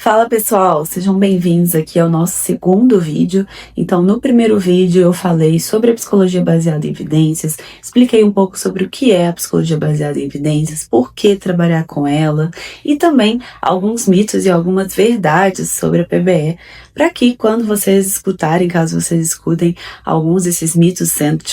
Fala pessoal, sejam bem-vindos aqui ao nosso segundo vídeo. Então, no primeiro vídeo eu falei sobre a psicologia baseada em evidências, expliquei um pouco sobre o que é a psicologia baseada em evidências, por que trabalhar com ela e também alguns mitos e algumas verdades sobre a PBE, para que quando vocês escutarem, caso vocês escutem alguns desses mitos sendo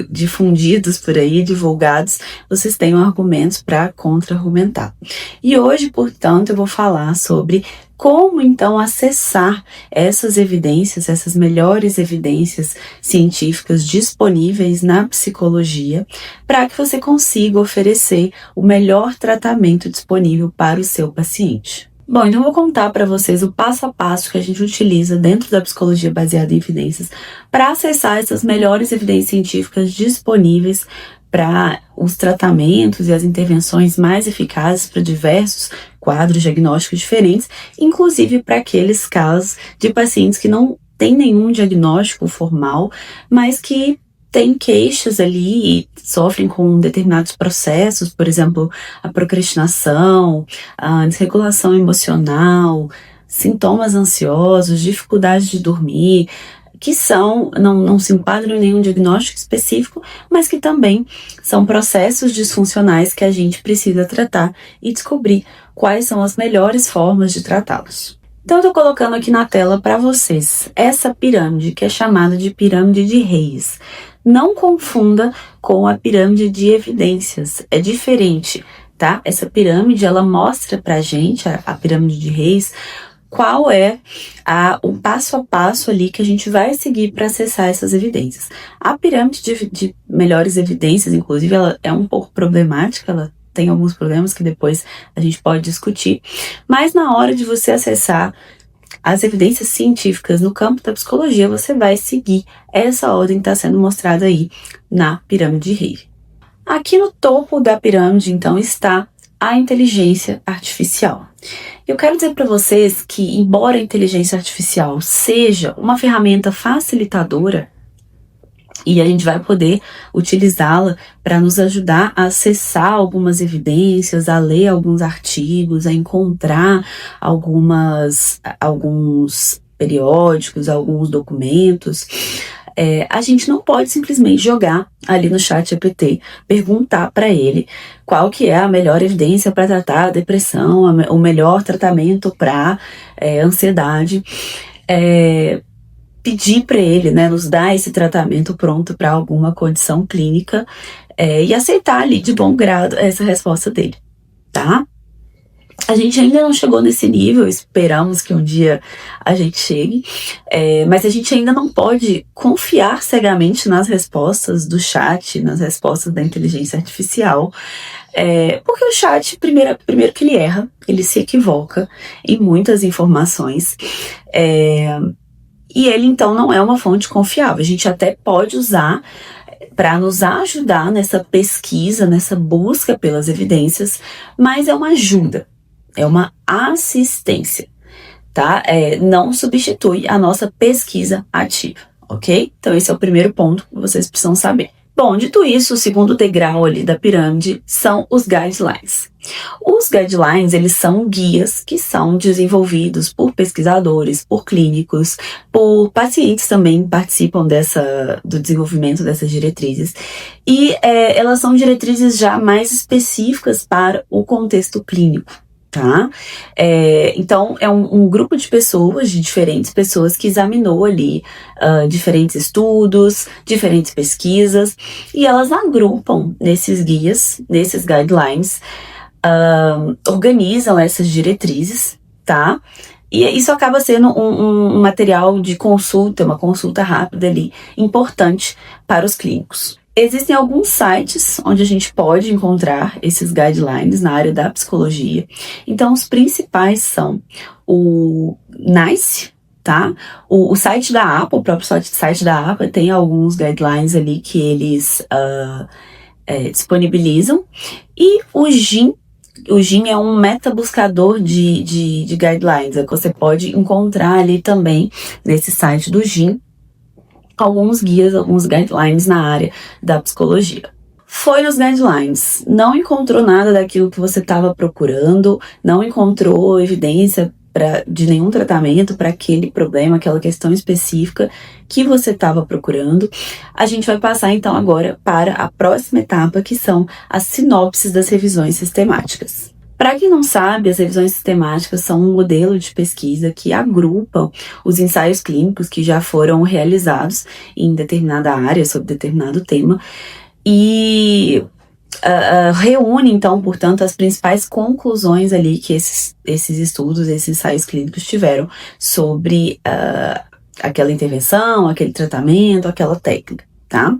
difundidos por aí, divulgados, vocês tenham argumentos para contra-argumentar. E hoje, portanto, eu vou falar sobre como então acessar essas evidências, essas melhores evidências científicas disponíveis na psicologia, para que você consiga oferecer o melhor tratamento disponível para o seu paciente. Bom, então eu vou contar para vocês o passo a passo que a gente utiliza dentro da psicologia baseada em evidências para acessar essas melhores evidências científicas disponíveis para os tratamentos e as intervenções mais eficazes para diversos quadros diagnósticos diferentes, inclusive para aqueles casos de pacientes que não têm nenhum diagnóstico formal, mas que têm queixas ali e sofrem com determinados processos, por exemplo, a procrastinação, a desregulação emocional, sintomas ansiosos, dificuldade de dormir, que não se enquadram em nenhum diagnóstico específico, mas que também são processos disfuncionais que a gente precisa tratar e descobrir quais são as melhores formas de tratá-los. Então eu tô colocando aqui na tela para vocês essa pirâmide, que é chamada de pirâmide de Reis. Não confunda com a pirâmide de evidências, é diferente, tá? Essa pirâmide, ela mostra pra gente, a pirâmide de Reis, qual é o passo a passo ali que a gente vai seguir para acessar essas evidências. A pirâmide de melhores evidências, inclusive, ela é um pouco problemática, ela tem alguns problemas que depois a gente pode discutir, mas na hora de você acessar as evidências científicas no campo da psicologia, você vai seguir essa ordem que está sendo mostrada aí na pirâmide de Reis. Aqui no topo da pirâmide, então, está a inteligência artificial. Eu quero dizer para vocês que, embora a inteligência artificial seja uma ferramenta facilitadora, e a gente vai poder utilizá-la para nos ajudar a acessar algumas evidências, a ler alguns artigos, a encontrar alguns periódicos, alguns documentos. A gente não pode simplesmente jogar ali no ChatGPT, perguntar para ele qual que é a melhor evidência para tratar a depressão, o melhor tratamento para ansiedade, pedir para ele, né, nos dar esse tratamento pronto para alguma condição clínica e aceitar ali de bom grado essa resposta dele, tá? A gente ainda não chegou nesse nível, esperamos que um dia a gente chegue, mas a gente ainda não pode confiar cegamente nas respostas do chat, nas respostas da inteligência artificial, porque o chat, primeiro que ele erra, ele se equivoca em muitas informações, e ele então não é uma fonte confiável. A gente até pode usar para nos ajudar nessa pesquisa, nessa busca pelas evidências, mas é uma ajuda. É uma assistência, tá? Não substitui a nossa pesquisa ativa, ok? Então esse é o primeiro ponto que vocês precisam saber. Bom, dito isso, o segundo degrau ali da pirâmide são os guidelines. Os guidelines, eles são guias que são desenvolvidos por pesquisadores, por clínicos, por pacientes também participam do desenvolvimento dessas diretrizes. E elas são diretrizes já mais específicas para o contexto clínico. Tá? Então é um grupo de pessoas, de diferentes pessoas que examinou ali diferentes estudos, diferentes pesquisas, e elas agrupam nesses guias, nesses guidelines, organizam essas diretrizes, tá? E isso acaba sendo um material de consulta, uma consulta rápida ali, importante para os clínicos. Existem alguns sites onde a gente pode encontrar esses guidelines na área da psicologia. Então, os principais são o NICE, tá? O site da APA, o próprio site da APA tem alguns guidelines ali que eles disponibilizam. E o GIM. O GIM é um metabuscador de guidelines, que você pode encontrar ali também nesse site do GIM. Alguns guias, alguns guidelines na área da psicologia. Foi nos guidelines, não encontrou nada daquilo que você estava procurando, não encontrou evidência de nenhum tratamento para aquele problema, aquela questão específica que você estava procurando. A gente vai passar então agora para a próxima etapa, que são as sinopses das revisões sistemáticas. Para quem não sabe, as revisões sistemáticas são um modelo de pesquisa que agrupa os ensaios clínicos que já foram realizados em determinada área, sobre determinado tema, e reúne, então, portanto, as principais conclusões ali que esses estudos, esses ensaios clínicos tiveram sobre aquela intervenção, aquele tratamento, aquela técnica, tá?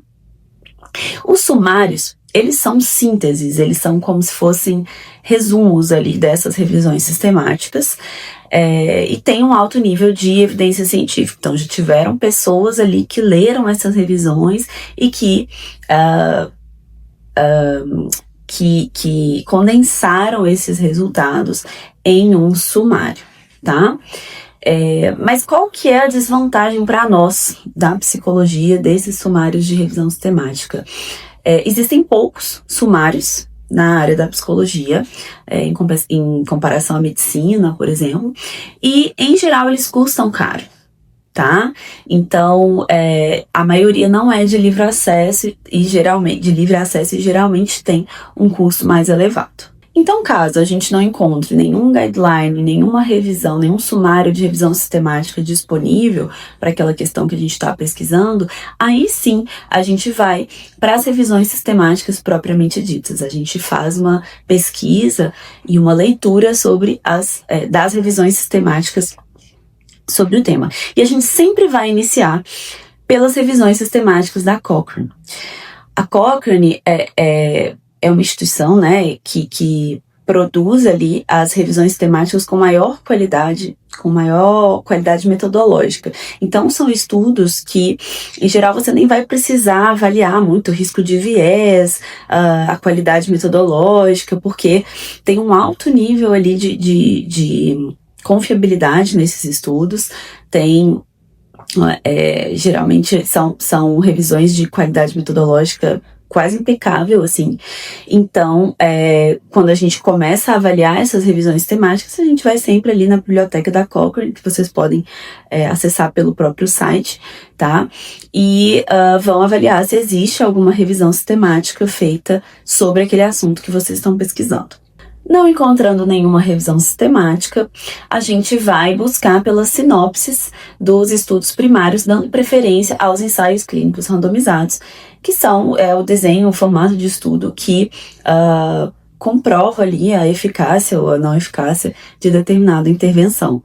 Os sumários, eles são sínteses, eles são como se fossem resumos ali dessas revisões sistemáticas, e tem um alto nível de evidência científica. Então, já tiveram pessoas ali que leram essas revisões e que condensaram esses resultados em um sumário, tá? Mas qual que é a desvantagem para nós da psicologia desses sumários de revisão sistemática? Existem poucos sumários na área da psicologia, em comparação à medicina, por exemplo, e em geral eles custam caro, tá? Então, a maioria não é de livre acesso e geralmente tem um custo mais elevado. Então, caso a gente não encontre nenhum guideline, nenhuma revisão, nenhum sumário de revisão sistemática disponível para aquela questão que a gente está pesquisando, aí sim a gente vai para as revisões sistemáticas propriamente ditas. A gente faz uma pesquisa e uma leitura sobre das revisões sistemáticas sobre o tema. E a gente sempre vai iniciar pelas revisões sistemáticas da Cochrane. A Cochrane é uma instituição, né, que produz ali as revisões sistemáticas com maior qualidade metodológica. Então, são estudos que, em geral, você nem vai precisar avaliar muito o risco de viés, a qualidade metodológica, porque tem um alto nível ali de confiabilidade nesses estudos. Geralmente são revisões de qualidade metodológica quase impecável, assim. Então, quando a gente começa a avaliar essas revisões temáticas, a gente vai sempre ali na biblioteca da Cochrane, que vocês podem acessar pelo próprio site, tá? E vão avaliar se existe alguma revisão sistemática feita sobre aquele assunto que vocês estão pesquisando. Não encontrando nenhuma revisão sistemática, a gente vai buscar pelas sinopses dos estudos primários, dando preferência aos ensaios clínicos randomizados, que são o desenho, o formato de estudo que comprova ali a eficácia ou a não eficácia de determinada intervenção.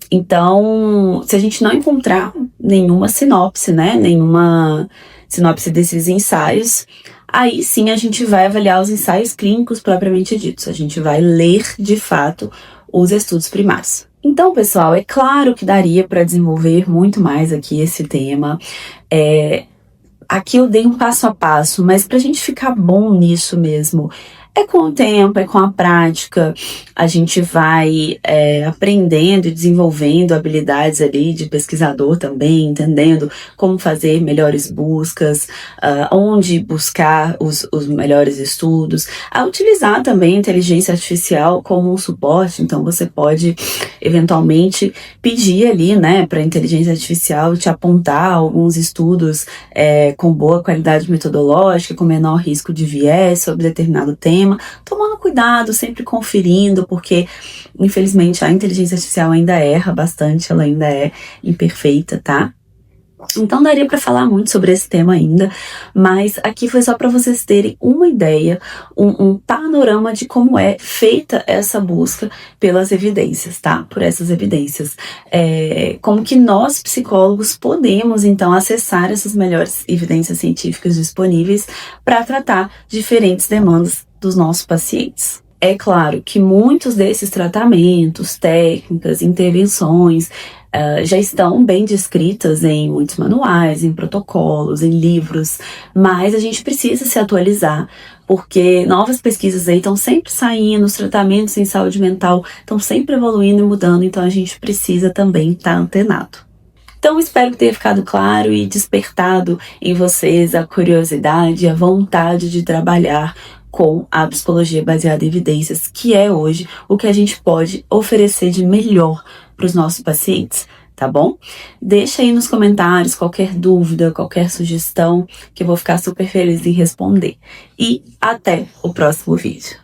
Então, se a gente não encontrar nenhuma sinopse, né, nenhuma sinopse desses ensaios, aí sim a gente vai avaliar os ensaios clínicos propriamente ditos. A gente vai ler, de fato, os estudos primários. Então, pessoal, é claro que daria para desenvolver muito mais aqui esse tema. Aqui eu dei um passo a passo, mas para a gente ficar bom nisso mesmo, é com o tempo, é com a prática, a gente vai aprendendo e desenvolvendo habilidades ali de pesquisador também, entendendo como fazer melhores buscas, onde buscar os melhores estudos, a utilizar também a inteligência artificial como um suporte. Então você pode eventualmente pedir ali, né, para a inteligência artificial te apontar alguns estudos com boa qualidade metodológica, com menor risco de viés sobre determinado tema, tomando cuidado, sempre conferindo, porque infelizmente a inteligência artificial ainda erra bastante, ela ainda é imperfeita, tá? Então daria para falar muito sobre esse tema ainda, mas aqui foi só para vocês terem uma ideia, um panorama de como é feita essa busca pelas evidências, tá? Por essas evidências. Como que nós, psicólogos, podemos então acessar essas melhores evidências científicas disponíveis para tratar diferentes demandas dos nossos pacientes. É claro que muitos desses tratamentos, técnicas, intervenções já estão bem descritas em muitos manuais, em protocolos, em livros, mas a gente precisa se atualizar, porque novas pesquisas aí estão sempre saindo, os tratamentos em saúde mental estão sempre evoluindo e mudando, então a gente precisa também estar antenado. Então, espero que tenha ficado claro e despertado em vocês a curiosidade e a vontade de trabalhar com a psicologia baseada em evidências, que é hoje o que a gente pode oferecer de melhor para os nossos pacientes, tá bom? Deixa aí nos comentários qualquer dúvida, qualquer sugestão, que eu vou ficar super feliz em responder. E até o próximo vídeo.